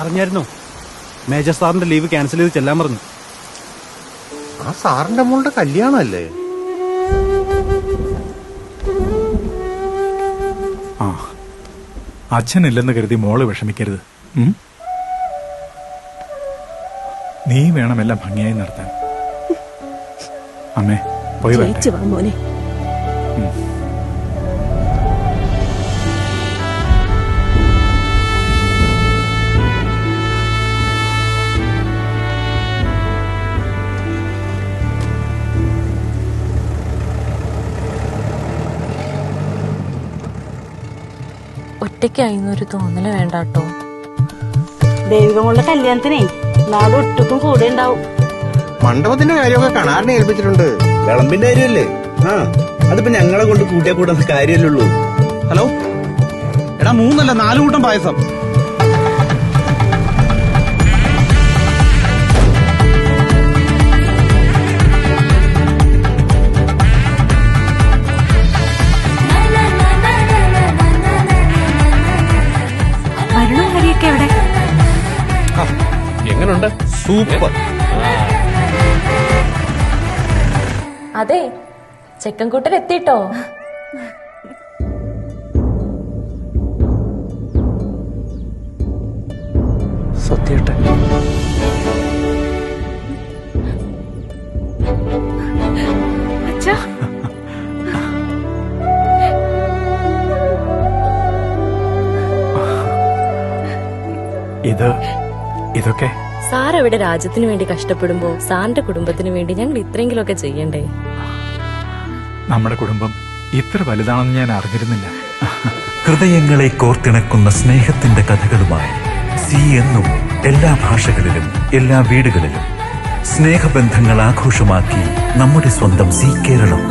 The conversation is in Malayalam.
അറിഞ്ഞായിരുന്നോ? മേജർ സാറിന്റെ ലീവ് ക്യാൻസൽ ചെയ്ത് ചെല്ലാൻ പറഞ്ഞു. ആ സാറിന്റെ മോളുടെ കല്യാണമല്ലേ? ആ, അച്ഛനില്ലെന്ന് കരുതി മോള് വിഷമിക്കരുത്. നീ വേണം എല്ലാം ഭംഗിയായി നടത്താൻ. അമ്മേ, പോയി വരട്ടെ. മോനെ. ഒറ്റയ്ക്കായിന്നൊരു തോന്നല് വേണ്ട കേട്ടോ. ദൈവമുള്ള കല്യാണത്തിനേ നാട് ഒട്ടുക്കും കൂടെ ഉണ്ടാവും. മണ്ഡപത്തിന്റെ കാര്യമൊക്കെ കണാറിനെ ഏൽപ്പിച്ചിട്ടുണ്ട്. വിളമ്പിന്റെ കാര്യമല്ലേ? ആ, അതിപ്പോ ഞങ്ങളെ കൊണ്ട് കൂട്ടിയാ കൂടാൻ കാര്യമല്ലുള്ളൂ. ഹലോ എടാ, 3 അല്ല 4 കൂട്ടം പായസം. എങ്ങനുണ്ട്? സൂപ്പർ. അതെ, ചെക്കൻകൂട്ടർ എത്തിട്ടോ. സത്യേട്ടൻ ഇതൊക്കെ സാർ ഇവിടെ രാജ്യത്തിന് വേണ്ടി കഷ്ടപ്പെടുമ്പോ സാറിന്റെ കുടുംബത്തിന് വേണ്ടി ഞങ്ങൾ ഇത്രയെങ്കിലുമൊക്കെ ചെയ്യണ്ടേ? നമ്മുടെ കുടുംബം ഇത്ര വലുതാണെന്ന് ഞാൻ അറിഞ്ഞിരുന്നില്ല. ഹൃദയങ്ങളെ കോർത്തിണക്കുന്ന സ്നേഹത്തിന്റെ കഥകളുമായി സി എന്നും എല്ലാ ഭാഷകളിലും എല്ലാ വീടുകളിലും സ്നേഹബന്ധങ്ങൾ ആഘോഷമാക്കി നമ്മുടെ സ്വന്തം സി കേരളം.